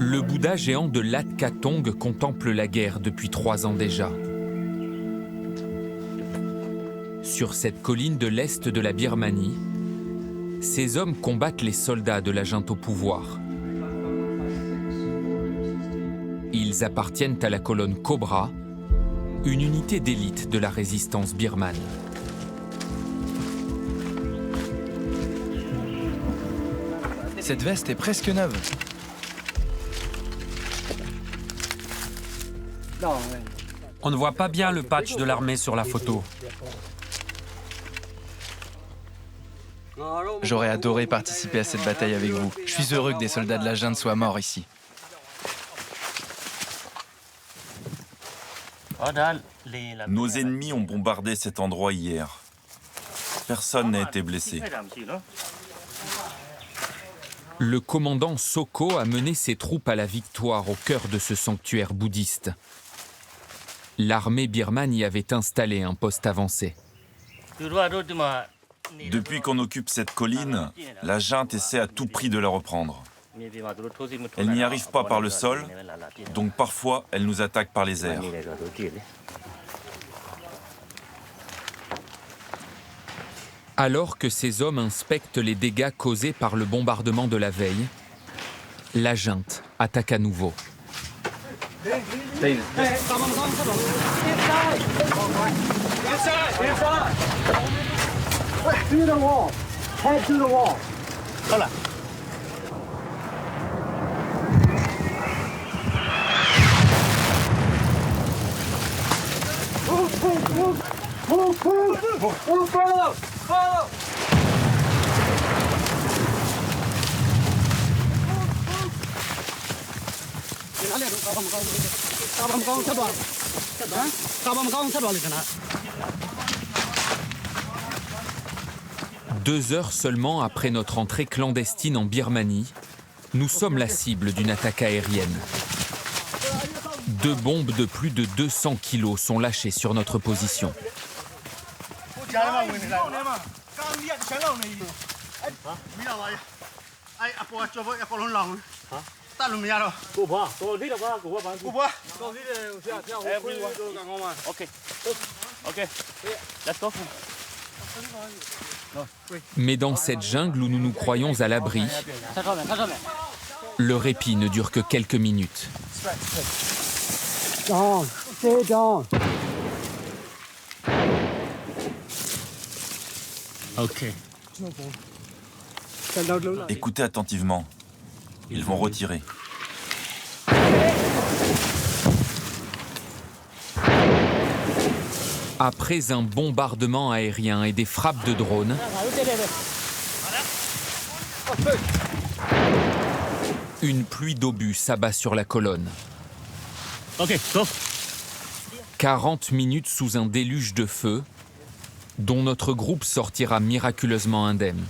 Le Bouddha géant de Lat Katong contemple la guerre depuis 3 ans déjà. Sur cette colline de l'est de la Birmanie, ces hommes combattent les soldats de la junte au pouvoir. Ils appartiennent à la colonne Cobra, une unité d'élite de la résistance birmane. Cette veste est presque neuve. On ne voit pas bien le patch de l'armée sur la photo. J'aurais adoré participer à cette bataille avec vous. Je suis heureux que des soldats de la junte soient morts ici. Nos ennemis ont bombardé cet endroit hier. Personne n'a été blessé. Le commandant Soko a mené ses troupes à la victoire au cœur de ce sanctuaire bouddhiste. L'armée birmane y avait installé un poste avancé. Depuis qu'on occupe cette colline, la junte essaie à tout prix de la reprendre. Elle n'y arrive pas par le sol, donc parfois elle nous attaque par les airs. Alors que ces hommes inspectent les dégâts causés par le bombardement de la veille, la junte attaque à nouveau. Deux heures seulement après notre entrée clandestine en Birmanie, nous sommes la cible d'une attaque aérienne. 2 bombes de plus de 200 kilos sont lâchées sur notre position. Mais dans cette jungle où nous nous croyons à l'abri, le répit ne dure que quelques minutes. Écoutez attentivement. Ils vont retirer. Après un bombardement aérien et des frappes de drones, une pluie d'obus s'abat sur la colonne. 40 minutes sous un déluge de feu, dont notre groupe sortira miraculeusement indemne.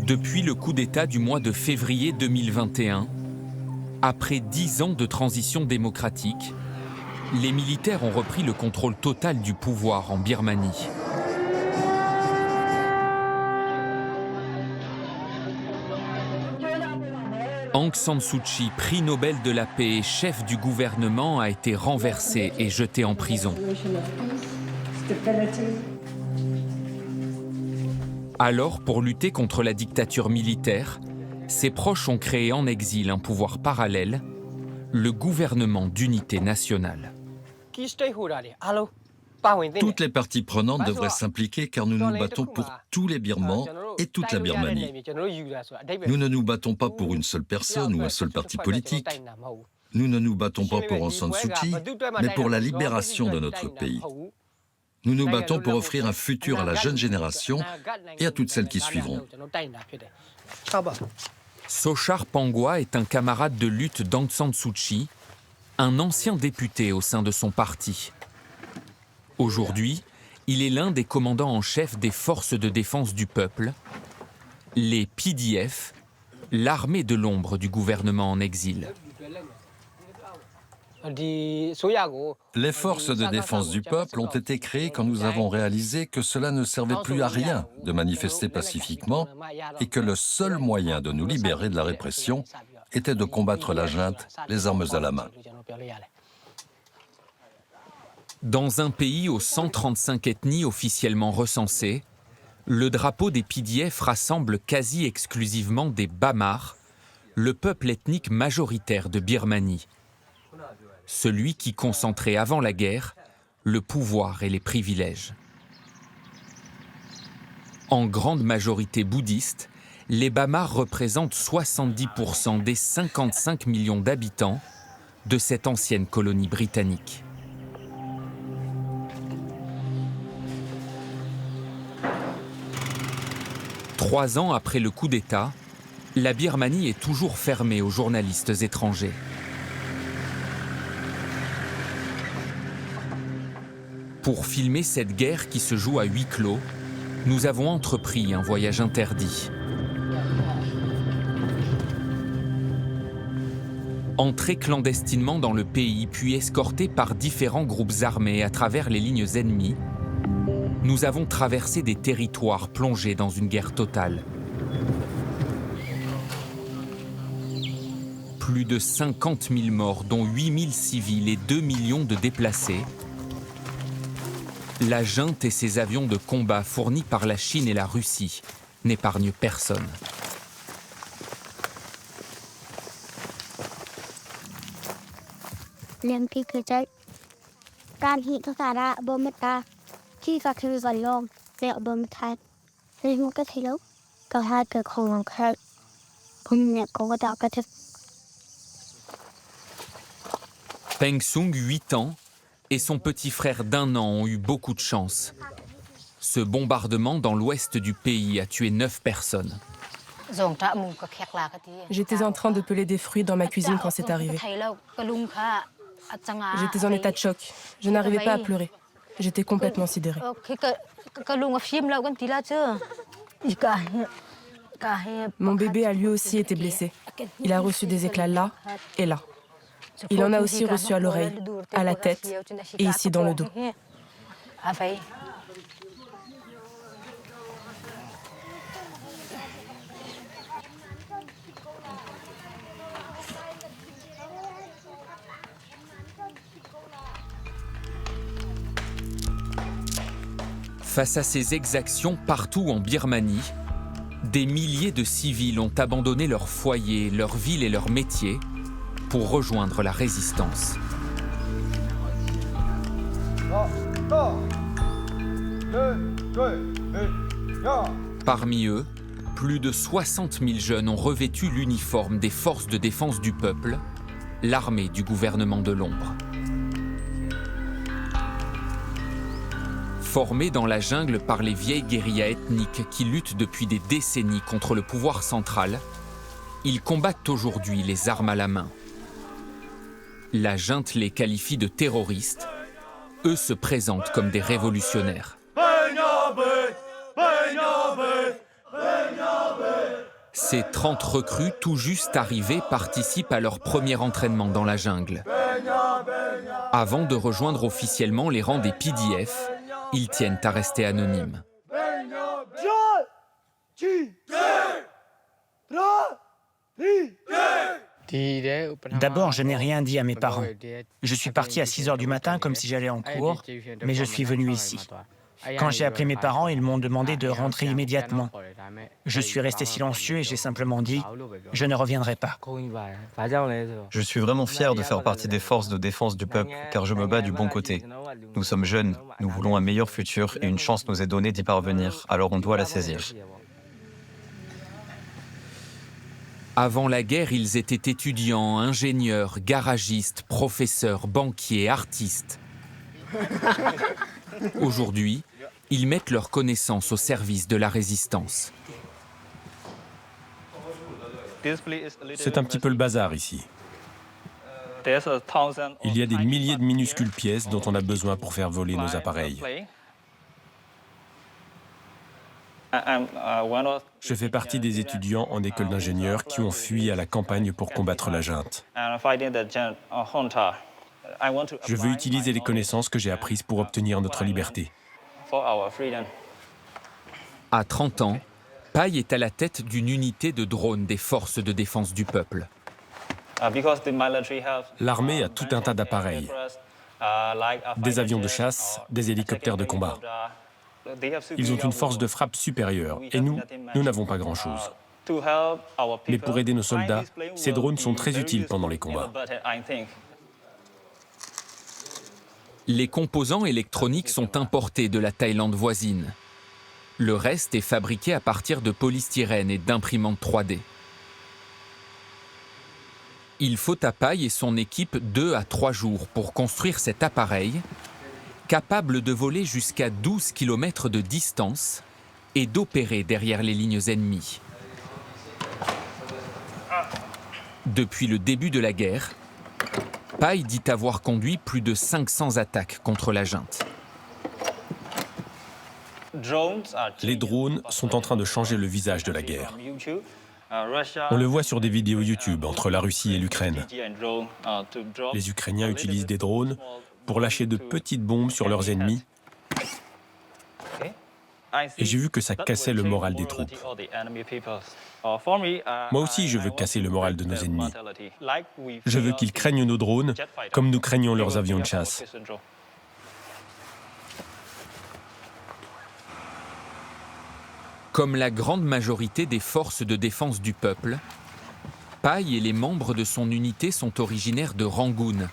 Depuis le coup d'État du mois de février 2021, après 10 ans de transition démocratique, les militaires ont repris le contrôle total du pouvoir en Birmanie. Aung San Suu Kyi, prix Nobel de la paix et chef du gouvernement, a été renversé et jeté en prison. Alors, pour lutter contre la dictature militaire, ses proches ont créé en exil un pouvoir parallèle, le gouvernement d'unité nationale. Toutes les parties prenantes devraient s'impliquer car nous nous battons pour tous les Birmans et toute la Birmanie. Nous ne nous battons pas pour une seule personne ou un seul parti politique. Nous ne nous battons pas pour Aung San Suu Kyi, mais pour la libération de notre pays. Nous nous battons pour offrir un futur à la jeune génération et à toutes celles qui suivront. Sochar Pangwa est un camarade de lutte d'Aung San Suu Kyi, un ancien député au sein de son parti. Aujourd'hui, il est l'un des commandants en chef des forces de défense du peuple, les PDF, l'armée de l'ombre du gouvernement en exil. Les forces de défense du peuple ont été créées quand nous avons réalisé que cela ne servait plus à rien de manifester pacifiquement et que le seul moyen de nous libérer de la répression était de combattre la junte, les armes à la main. Dans un pays aux 135 ethnies officiellement recensées, le drapeau des PDF rassemble quasi exclusivement des Bamars, le peuple ethnique majoritaire de Birmanie. Celui qui concentrait avant la guerre le pouvoir et les privilèges. En grande majorité bouddhiste, les Bamars représentent 70% des 55 millions d'habitants de cette ancienne colonie britannique. Trois ans après le coup d'État, la Birmanie est toujours fermée aux journalistes étrangers. Pour filmer cette guerre qui se joue à huis clos, nous avons entrepris un voyage interdit. Entrés clandestinement dans le pays, puis escortés par différents groupes armés à travers les lignes ennemies, nous avons traversé des territoires plongés dans une guerre totale. Plus de 50 000 morts, dont 8 000 civils et 2 millions de déplacés. La junte et ses avions de combat fournis par la Chine et la Russie n'épargnent personne. Peng Sung, 8 ans, et son petit frère d'1 an ont eu beaucoup de chance. Ce bombardement dans l'ouest du pays a tué 9 personnes. J'étais en train de peler des fruits dans ma cuisine quand c'est arrivé. J'étais en état de choc. Je n'arrivais pas à pleurer. J'étais complètement sidérée. Mon bébé a lui aussi été blessé. Il a reçu des éclats là et là. Il en a aussi reçu à l'oreille, à la tête et ici dans le dos. Face à ces exactions partout en Birmanie, des milliers de civils ont abandonné leur foyer, leur ville et leur métier pour rejoindre la résistance. Parmi eux, plus de 60 000 jeunes ont revêtu l'uniforme des forces de défense du peuple, l'armée du gouvernement de l'ombre. Formés dans la jungle par les vieilles guérillas ethniques qui luttent depuis des décennies contre le pouvoir central, ils combattent aujourd'hui les armes à la main. La junte les qualifie de terroristes, eux se présentent comme des révolutionnaires. Ces 30 recrues tout juste arrivés participent à leur premier entraînement dans la jungle. Avant de rejoindre officiellement les rangs des PDF, ils tiennent à rester anonymes. D'abord, je n'ai rien dit à mes parents. Je suis parti à 6 h du matin comme si j'allais en cours, mais je suis venu ici. Quand j'ai appelé mes parents, ils m'ont demandé de rentrer immédiatement. Je suis resté silencieux et j'ai simplement dit « Je ne reviendrai pas ». Je suis vraiment fier de faire partie des forces de défense du peuple, car je me bats du bon côté. Nous sommes jeunes, nous voulons un meilleur futur et une chance nous est donnée d'y parvenir, alors on doit la saisir. Avant la guerre, ils étaient étudiants, ingénieurs, garagistes, professeurs, banquiers, artistes. Aujourd'hui, ils mettent leurs connaissances au service de la résistance. C'est un petit peu le bazar ici. Il y a des milliers de minuscules pièces dont on a besoin pour faire voler nos appareils. Je fais partie des étudiants en école d'ingénieur qui ont fui à la campagne pour combattre la junte. Je veux utiliser les connaissances que j'ai apprises pour obtenir notre liberté. À 30 ans, Pai est à la tête d'une unité de drones des forces de défense du peuple. L'armée a tout un tas d'appareils, des avions de chasse, des hélicoptères de combat. Ils ont une force de frappe supérieure et nous n'avons pas grand-chose. Mais pour aider nos soldats, ces drones sont très utiles pendant les combats. Les composants électroniques sont importés de la Thaïlande voisine. Le reste est fabriqué à partir de polystyrène et d'imprimantes 3D. Il faut à Pai et son équipe 2 à 3 jours pour construire cet appareil, capable de voler jusqu'à 12 km de distance et d'opérer derrière les lignes ennemies. Depuis le début de la guerre, Pai dit avoir conduit plus de 500 attaques contre la junte. Les drones sont en train de changer le visage de la guerre. On le voit sur des vidéos YouTube entre la Russie et l'Ukraine. Les Ukrainiens utilisent des drones pour lâcher de petites bombes sur leurs ennemis. Et j'ai vu que ça cassait le moral des troupes. Moi aussi, je veux casser le moral de nos ennemis. Je veux qu'ils craignent nos drones comme nous craignons leurs avions de chasse. Comme la grande majorité des forces de défense du peuple, Pai et les membres de son unité sont originaires de Rangoon,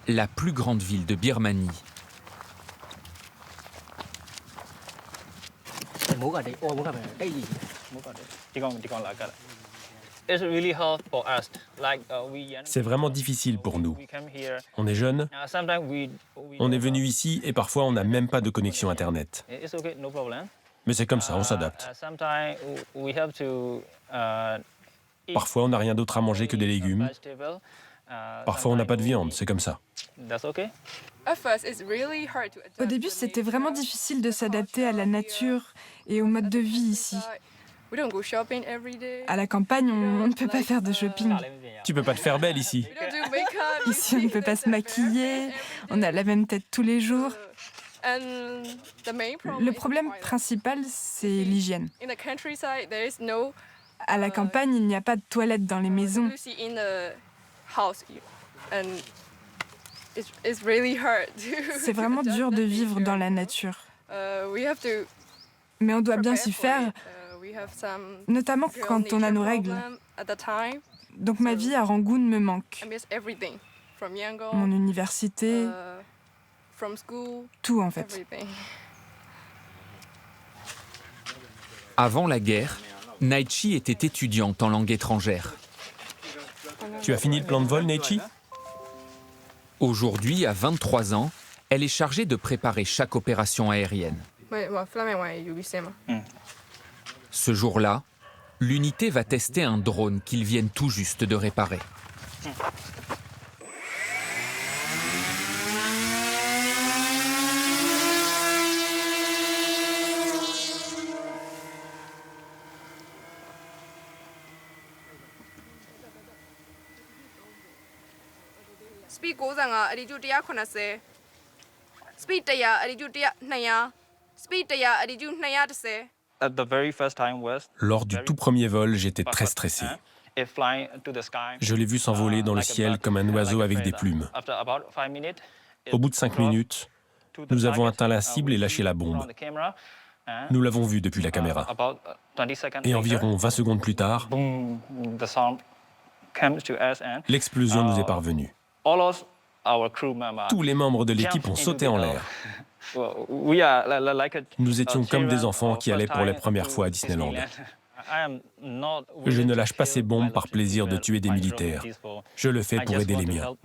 la plus grande ville de Birmanie. C'est vraiment difficile pour nous. On est jeunes, on est venu ici et parfois on n'a même pas de connexion Internet. Mais c'est comme ça, on s'adapte. Parfois, on n'a rien d'autre à manger que des légumes. Parfois, on n'a pas de viande, c'est comme ça. Au début, c'était vraiment difficile de s'adapter à la nature et au mode de vie ici. À la campagne, on ne peut pas faire de shopping. Tu peux pas te faire belle ici. Ici, on ne peut pas se maquiller, on a la même tête tous les jours. Le problème principal, c'est l'hygiène. À la campagne, il n'y a pas de toilettes dans les maisons. C'est vraiment dur de vivre dans la nature. Mais on doit bien s'y faire, notamment quand on a nos règles. Donc ma vie à Rangoon me manque. Mon université, tout en fait. Avant la guerre, Naichi était étudiante en langue étrangère. Tu as fini le plan de vol, Naichi ? Aujourd'hui, à 23 ans, elle est chargée de préparer chaque opération aérienne. Ce jour-là, l'unité va tester un drone qu'ils viennent tout juste de réparer. Lors du tout premier vol, j'étais très stressé. Je l'ai vu s'envoler dans le ciel comme un oiseau avec des plumes. Au bout de 5 minutes, nous avons atteint la cible et lâché la bombe. Nous l'avons vu depuis la caméra. Et environ 20 secondes plus tard, l'explosion nous est parvenue. Tous les membres de l'équipe ont sauté en l'air. Nous étions comme des enfants qui allaient pour la première fois à Disneyland. Je ne lâche pas ces bombes par plaisir de tuer des militaires. Je le fais pour aider les miens.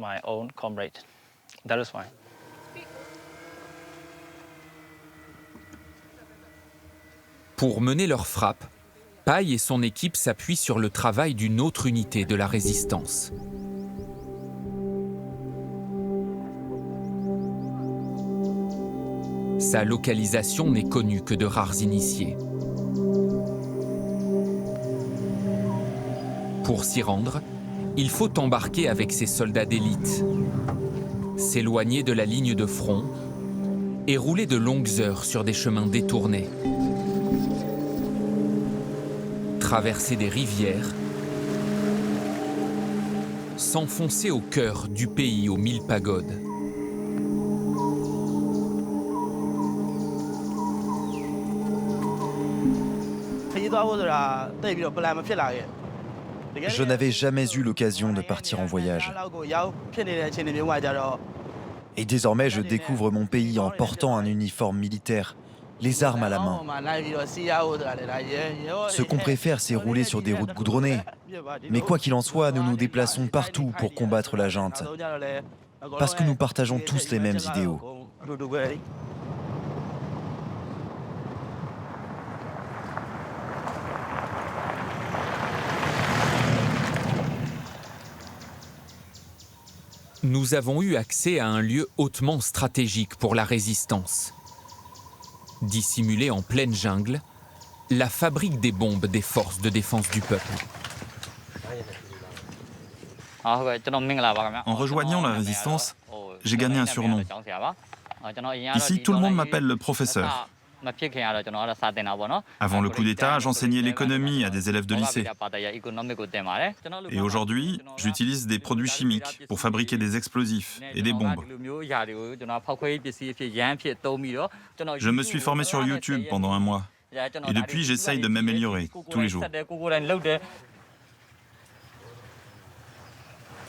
Pour mener leur frappe, Pai et son équipe s'appuient sur le travail d'une autre unité de la résistance. Sa localisation n'est connue que de rares initiés. Pour s'y rendre, il faut embarquer avec ses soldats d'élite, s'éloigner de la ligne de front et rouler de longues heures sur des chemins détournés. Traverser des rivières, s'enfoncer au cœur du pays aux 1000 pagodes. Je n'avais jamais eu l'occasion de partir en voyage. Et désormais, je découvre mon pays en portant un uniforme militaire, les armes à la main. Ce qu'on préfère, c'est rouler sur des routes goudronnées. Mais quoi qu'il en soit, nous nous déplaçons partout pour combattre la junte. Parce que nous partageons tous les mêmes idéaux. Nous avons eu accès à un lieu hautement stratégique pour la résistance. Dissimulée en pleine jungle, la fabrique des bombes des forces de défense du peuple. En rejoignant la résistance, j'ai gagné un surnom. Ici, tout le monde m'appelle le professeur. Avant le coup d'État, j'enseignais l'économie à des élèves de lycée. Et aujourd'hui, j'utilise des produits chimiques pour fabriquer des explosifs et des bombes. Je me suis formé sur YouTube pendant un mois. Et depuis, j'essaye de m'améliorer tous les jours.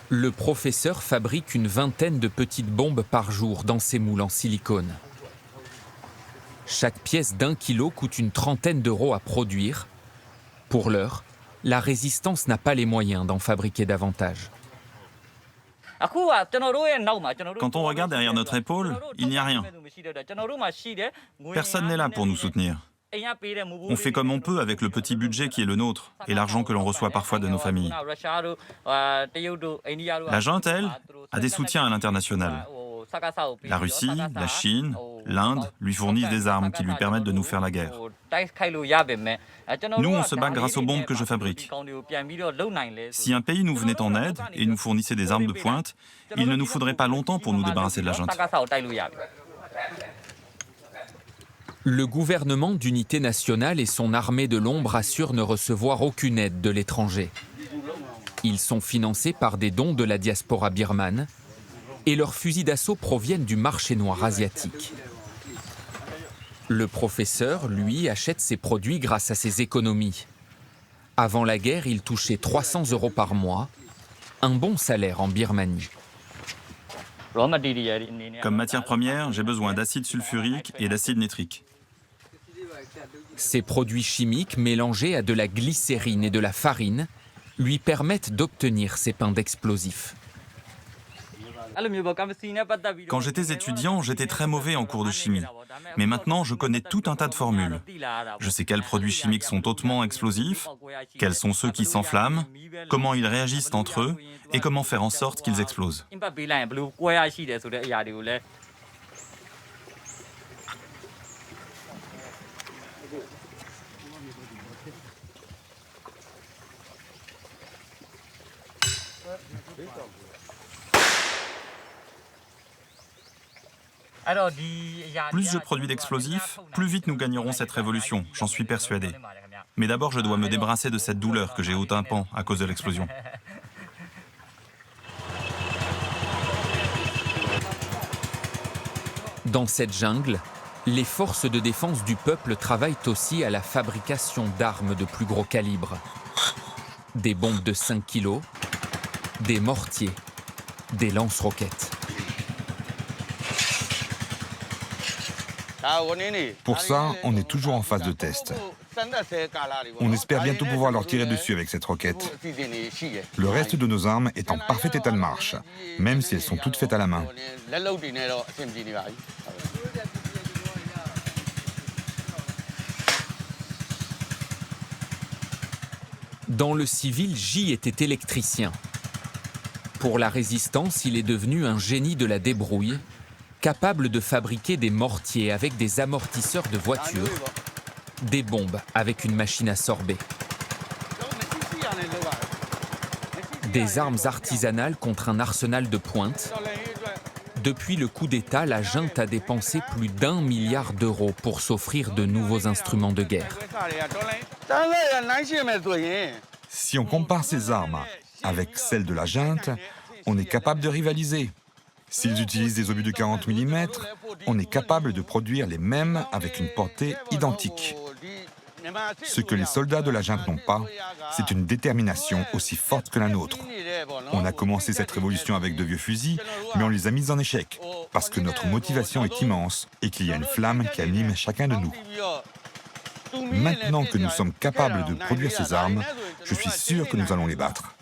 Le professeur fabrique une vingtaine de petites bombes par jour dans ses moules en silicone. Chaque pièce d'1 kilo coûte une trentaine d'euros à produire. Pour l'heure, la résistance n'a pas les moyens d'en fabriquer davantage. Quand on regarde derrière notre épaule, il n'y a rien. Personne n'est là pour nous soutenir. On fait comme on peut avec le petit budget qui est le nôtre et l'argent que l'on reçoit parfois de nos familles. La junte, elle, a des soutiens à l'international. La Russie, la Chine, l'Inde lui fournissent des armes qui lui permettent de nous faire la guerre. Nous, on se bat grâce aux bombes que je fabrique. Si un pays nous venait en aide et nous fournissait des armes de pointe, il ne nous faudrait pas longtemps pour nous débarrasser de la junte. Le gouvernement d'unité nationale et son armée de l'ombre assurent ne recevoir aucune aide de l'étranger. Ils sont financés par des dons de la diaspora birmane et leurs fusils d'assaut proviennent du marché noir asiatique. Le professeur, lui, achète ses produits grâce à ses économies. Avant la guerre, il touchait 300 euros par mois, un bon salaire en Birmanie. Comme matière première, j'ai besoin d'acide sulfurique et d'acide nitrique. Ces produits chimiques mélangés à de la glycérine et de la farine lui permettent d'obtenir ces pains d'explosifs. Quand j'étais étudiant, j'étais très mauvais en cours de chimie. Mais maintenant, je connais tout un tas de formules. Je sais quels produits chimiques sont hautement explosifs, quels sont ceux qui s'enflamment, comment ils réagissent entre eux et comment faire en sorte qu'ils explosent. Plus je produis d'explosifs, plus vite nous gagnerons cette révolution, j'en suis persuadé. Mais d'abord, je dois me débarrasser de cette douleur que j'ai au tympan à cause de l'explosion. Dans cette jungle, les forces de défense du peuple travaillent aussi à la fabrication d'armes de plus gros calibre. Des bombes de 5 kilos, des mortiers, des lance-roquettes. Pour ça, on est toujours en phase de test. On espère bientôt pouvoir leur tirer dessus avec cette roquette. Le reste de nos armes est en parfait état de marche, même si elles sont toutes faites à la main. Dans le civil, J était électricien. Pour la résistance, il est devenu un génie de la débrouille, capable de fabriquer des mortiers avec des amortisseurs de voitures, des bombes avec une machine à sorber. Des armes artisanales contre un arsenal de pointe. Depuis le coup d'État, la junte a dépensé plus d'1 milliard d'euros pour s'offrir de nouveaux instruments de guerre. Si on compare ces armes avec celles de la junte, on est capable de rivaliser. S'ils utilisent des obus de 40 mm, on est capable de produire les mêmes avec une portée identique. Ce que les soldats de la junte n'ont pas, c'est une détermination aussi forte que la nôtre. On a commencé cette révolution avec de vieux fusils, mais on les a mis en échec, parce que notre motivation est immense et qu'il y a une flamme qui anime chacun de nous. Maintenant que nous sommes capables de produire ces armes, je suis sûr que nous allons les battre.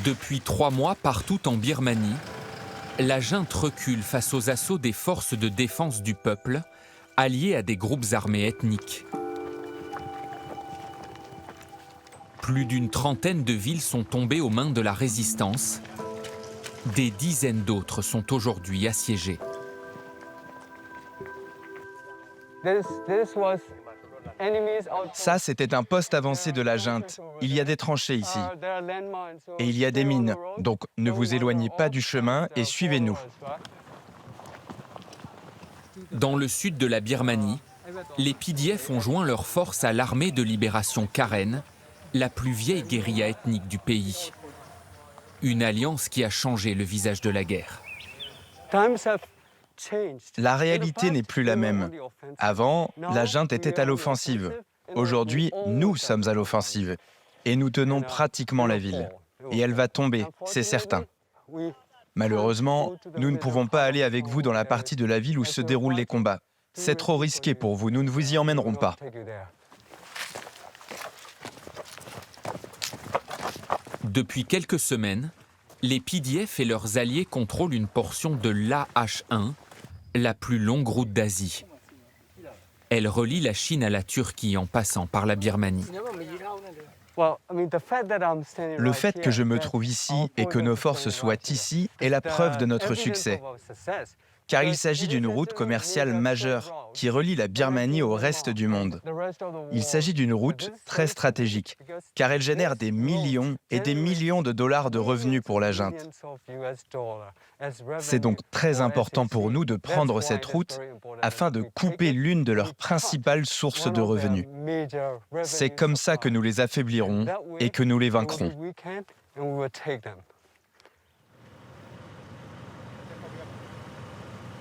Depuis 3 mois, partout en Birmanie, la junte recule face aux assauts des forces de défense du peuple, alliées à des groupes armés ethniques. Plus d'une trentaine de villes sont tombées aux mains de la résistance. Des dizaines d'autres sont aujourd'hui assiégées. Ça, c'était un poste avancé de la junte. Il y a des tranchées ici. Et il y a des mines. Donc, ne vous éloignez pas du chemin et suivez-nous. Dans le sud de la Birmanie, les PDF ont joint leurs forces à l'armée de libération Karen, la plus vieille guérilla ethnique du pays. Une alliance qui a changé le visage de la guerre. La réalité n'est plus la même. Avant, la junte était à l'offensive. Aujourd'hui, nous sommes à l'offensive. Et nous tenons pratiquement la ville. Et elle va tomber, c'est certain. Malheureusement, nous ne pouvons pas aller avec vous dans la partie de la ville où se déroulent les combats. C'est trop risqué pour vous, nous ne vous y emmènerons pas. Depuis quelques semaines, les PDF et leurs alliés contrôlent une portion de l'AH1, la plus longue route d'Asie. Elle relie la Chine à la Turquie en passant par la Birmanie. Le fait que je me trouve ici et que nos forces soient ici est la preuve de notre succès. Car il s'agit d'une route commerciale majeure qui relie la Birmanie au reste du monde. Il s'agit d'une route très stratégique, car elle génère des millions et des millions de dollars de revenus pour la junte. C'est donc très important pour nous de prendre cette route afin de couper l'une de leurs principales sources de revenus. C'est comme ça que nous les affaiblirons et que nous les vaincrons.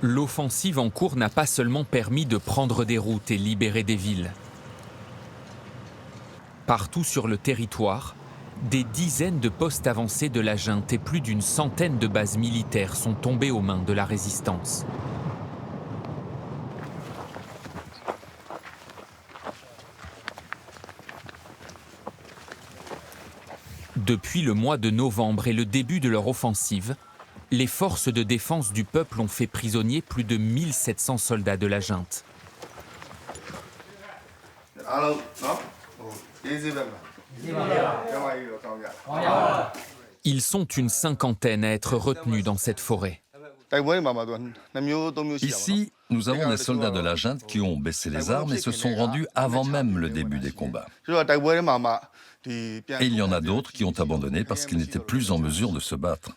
L'offensive en cours n'a pas seulement permis de prendre des routes et libérer des villes. Partout sur le territoire, des dizaines de postes avancés de la junte et plus d'une centaine de bases militaires sont tombées aux mains de la résistance. Depuis le mois de novembre et le début de leur offensive, les forces de défense du peuple ont fait prisonnier plus de 1700 soldats de la junte. Ils sont une cinquantaine à être retenus dans cette forêt. Ici, nous avons des soldats de la junte qui ont baissé les armes et se sont rendus avant même le début des combats. Et il y en a d'autres qui ont abandonné parce qu'ils n'étaient plus en mesure de se battre.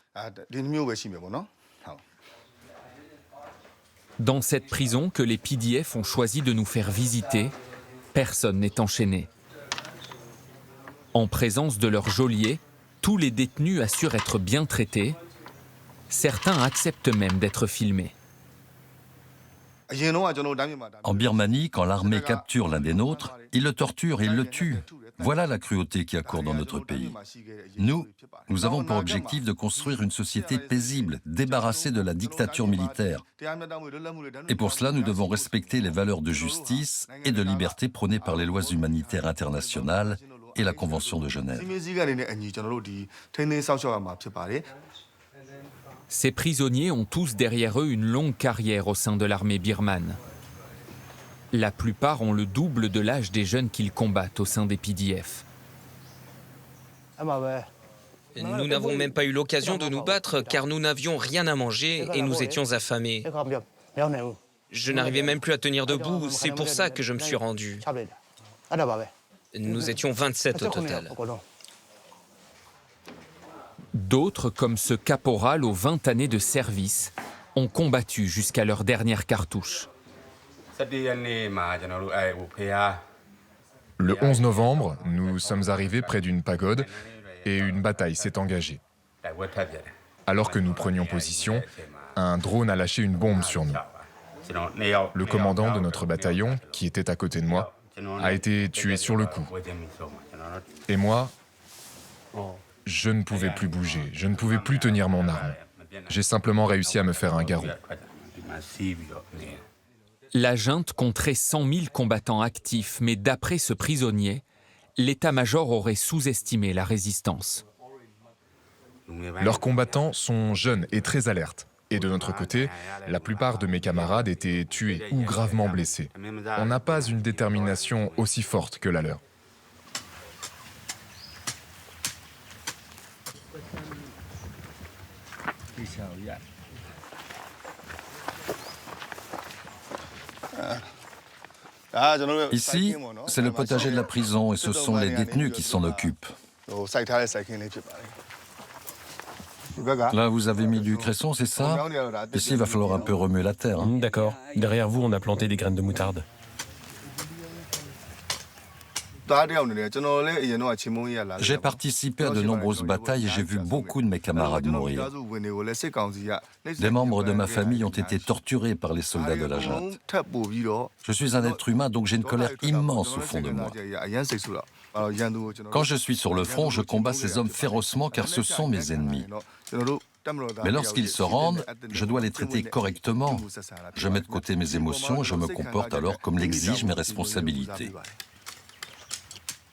Dans cette prison que les PDF ont choisi de nous faire visiter, personne n'est enchaîné. En présence de leur geôlier, tous les détenus assurent être bien traités. Certains acceptent même d'être filmés. En Birmanie, quand l'armée capture l'un des nôtres, ils le torturent et ils le tuent. Voilà la cruauté qui accourt dans notre pays. Nous avons pour objectif de construire une société paisible, débarrassée de la dictature militaire. Et pour cela, nous devons respecter les valeurs de justice et de liberté prônées par les lois humanitaires internationales et la Convention de Genève. Ces prisonniers ont tous derrière eux une longue carrière au sein de l'armée birmane. La plupart ont le double de l'âge des jeunes qu'ils combattent au sein des PDF. Nous n'avons même pas eu l'occasion de nous battre car nous n'avions rien à manger et nous étions affamés. Je n'arrivais même plus à tenir debout, c'est pour ça que je me suis rendu. Nous étions 27 au total. D'autres, comme ce caporal aux 20 années de service, ont combattu jusqu'à leur dernière cartouche. Le 11 novembre, nous sommes arrivés près d'une pagode et une bataille s'est engagée. Alors que nous prenions position, un drone a lâché une bombe sur nous. Le commandant de notre bataillon, qui était à côté de moi, a été tué sur le coup. Et moi, je ne pouvais plus bouger, je ne pouvais plus tenir mon arme. J'ai simplement réussi à me faire un garrot. La junte compterait 100 000 combattants actifs, mais d'après ce prisonnier, l'état-major aurait sous-estimé la résistance. Leurs combattants sont jeunes et très alertes. Et de notre côté, la plupart de mes camarades étaient tués ou gravement blessés. On n'a pas une détermination aussi forte que la leur. Ici, c'est le potager de la prison et ce sont les détenus qui s'en occupent. Là, vous avez mis du cresson, c'est ça? Ici, il va falloir un peu remuer la terre. Hein. D'accord. Derrière vous, on a planté des graines de moutarde. J'ai participé à de nombreuses batailles et j'ai vu beaucoup de mes camarades mourir. Des membres de ma famille ont été torturés par les soldats de la junte. Je suis un être humain, donc j'ai une colère immense au fond de moi. Quand je suis sur le front, je combats ces hommes férocement car ce sont mes ennemis. Mais lorsqu'ils se rendent, je dois les traiter correctement. Je mets de côté mes émotions et je me comporte alors comme l'exigent mes responsabilités.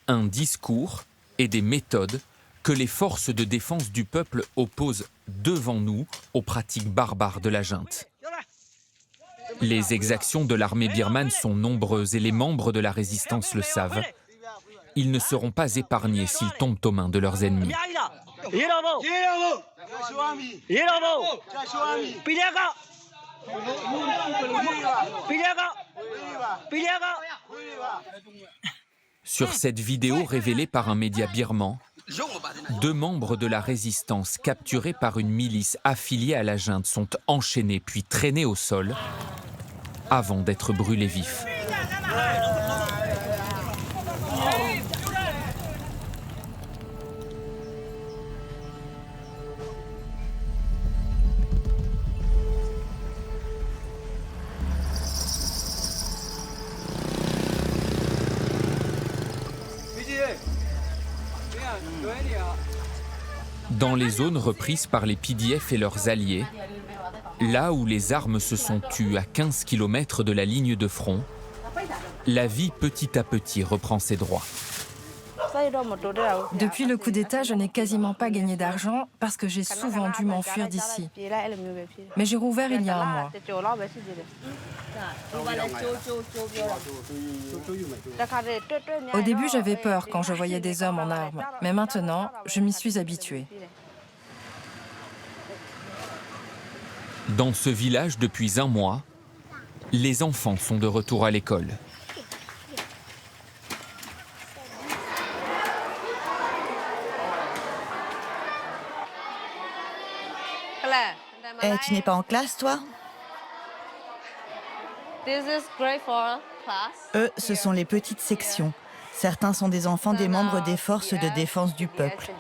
Un discours et des méthodes que les forces de défense du peuple opposent devant nous aux pratiques barbares de la junte. Les exactions de l'armée birmane sont nombreuses et les membres de la résistance le savent. Ils ne seront pas épargnés s'ils tombent aux mains de leurs ennemis. Sur cette vidéo révélée par un média birman, 2 membres de la résistance capturés par une milice affiliée à la junte sont enchaînés puis traînés au sol avant d'être brûlés vifs. Dans les zones reprises par les PDF et leurs alliés, là où les armes se sont tues à 15 km de la ligne de front, la vie petit à petit reprend ses droits. Depuis le coup d'État, je n'ai quasiment pas gagné d'argent parce que j'ai souvent dû m'enfuir d'ici. Mais j'ai rouvert il y a un mois. Au début, j'avais peur quand je voyais des hommes en armes, mais maintenant, je m'y suis habituée. Dans ce village depuis un mois, les enfants sont de retour à l'école. Tu n'es pas en classe, toi? Eux, ce sont les petites sections. Certains sont des enfants des membres des forces de défense du peuple.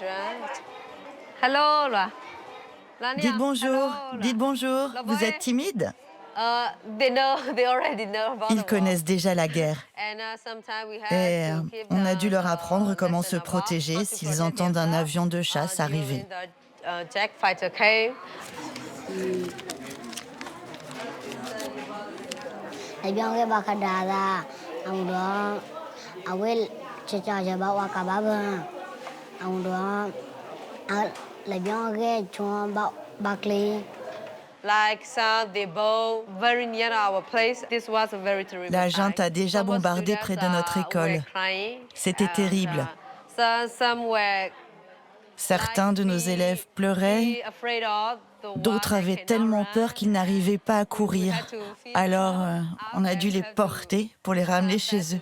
Dites bonjour, dites bonjour. Vous êtes timide? Ils connaissent déjà la guerre. Et on a dû leur apprendre comment se protéger s'ils entendent un avion de chasse arriver. La junte a déjà bombardé près de notre école. C'était terrible. Certains de nos élèves pleuraient, d'autres avaient tellement peur qu'ils n'arrivaient pas à courir. Alors, on a dû les porter pour les ramener chez eux.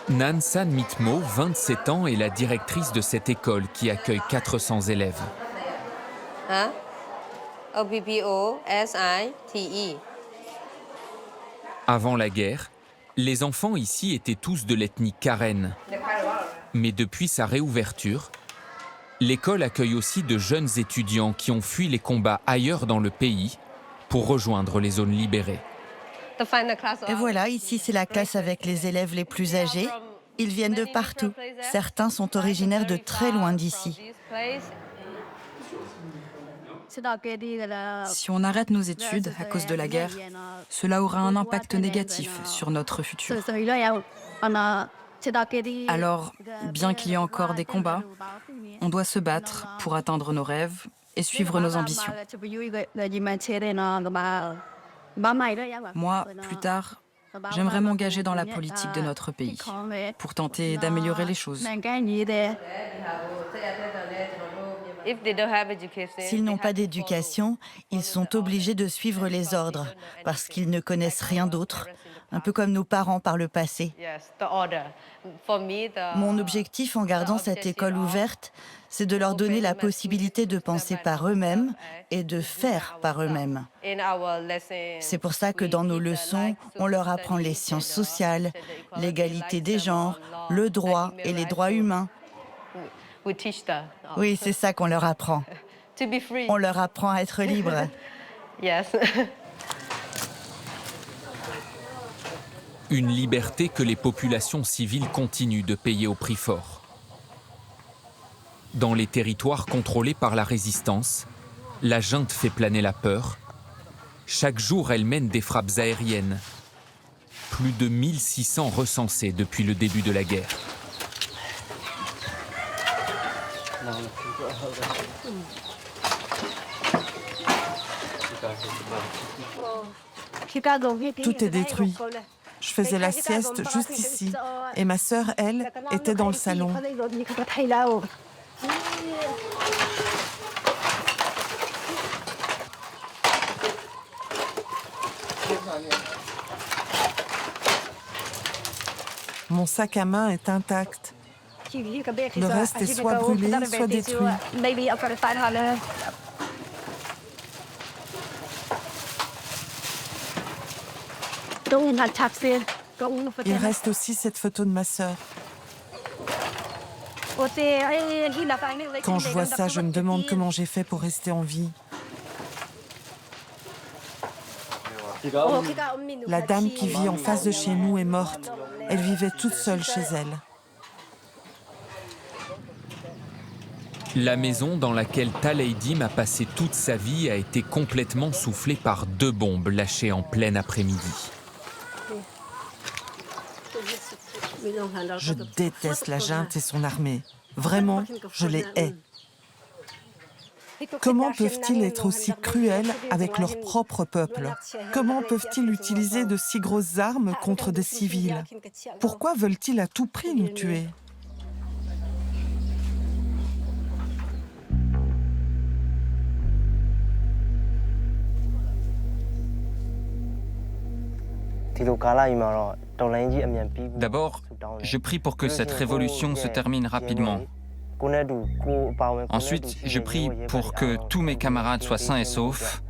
Nansan Mitmo, 27 ans, est la directrice de cette école qui accueille 400 élèves. Avant la guerre, les enfants ici étaient tous de l'ethnie Karen. Mais depuis sa réouverture, l'école accueille aussi de jeunes étudiants qui ont fui les combats ailleurs dans le pays pour rejoindre les zones libérées. Et voilà, ici c'est la classe avec les élèves les plus âgés. Ils viennent de partout. Certains sont originaires de très loin d'ici. Si on arrête nos études à cause de la guerre, cela aura un impact négatif sur notre futur. Alors, bien qu'il y ait encore des combats, on doit se battre pour atteindre nos rêves et suivre nos ambitions. Moi, plus tard, j'aimerais m'engager dans la politique de notre pays pour tenter d'améliorer les choses. S'ils n'ont pas d'éducation, ils sont obligés de suivre les ordres parce qu'ils ne connaissent rien d'autre, un peu comme nos parents par le passé. Mon objectif en gardant cette école ouverte, c'est de leur donner la possibilité de penser par eux-mêmes et de faire par eux-mêmes. C'est pour ça que dans nos leçons, on leur apprend les sciences sociales, l'égalité des genres, le droit et les droits humains. Oui, c'est ça qu'on leur apprend. On leur apprend à être libres. Une liberté que les populations civiles continuent de payer au prix fort. Dans les territoires contrôlés par la résistance, la junte fait planer la peur. Chaque jour, elle mène des frappes aériennes. Plus de 1600 recensées depuis le début de la guerre. Tout est détruit. Je faisais la sieste juste ici et ma sœur, elle, était dans le salon. Mon sac à main est intact. Le reste est soit brûlé, soit détruit. Il reste aussi cette photo de ma sœur. Quand je vois ça, je me demande comment j'ai fait pour rester en vie. La dame qui vit en face de chez nous est morte. Elle vivait toute seule chez elle. La maison dans laquelle Taleidim a passé toute sa vie a été complètement soufflée par 2 bombes lâchées en plein après-midi. Je déteste la junte et son armée. Vraiment, je les hais. Comment peuvent-ils être aussi cruels avec leur propre peuple? Comment peuvent-ils utiliser de si grosses armes contre des civils? Pourquoi veulent-ils à tout prix nous tuer? D'abord, je prie pour que cette révolution se termine rapidement. Ensuite, je prie pour que tous mes camarades soient sains et saufs.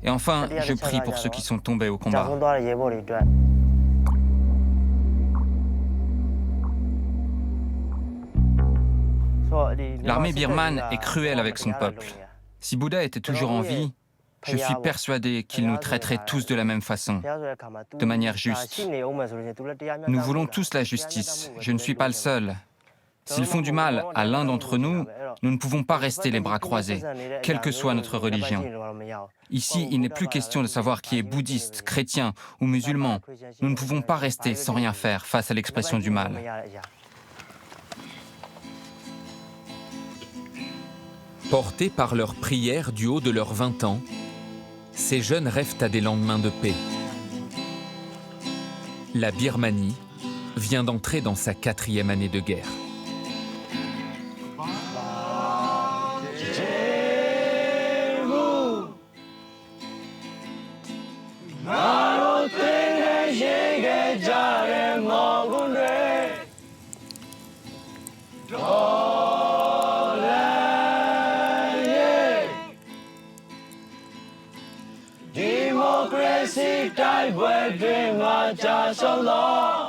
Et enfin, je prie pour ceux qui sont tombés au combat. L'armée birmane est cruelle avec son peuple. Si Bouddha était toujours en vie, je suis persuadé qu'il nous traiterait tous de la même façon, de manière juste. Nous voulons tous la justice. Je ne suis pas le seul. S'ils font du mal à l'un d'entre nous, nous ne pouvons pas rester les bras croisés, quelle que soit notre religion. Ici, il n'est plus question de savoir qui est bouddhiste, chrétien ou musulman. Nous ne pouvons pas rester sans rien faire face à l'expression du mal. Portés par leurs prières du haut de leurs 20 ans, ces jeunes rêvent à des lendemains de paix. La Birmanie vient d'entrer dans sa 4e année de guerre. Democracy တိုက်ပွဲတွင်မှာကြာဆုံးသော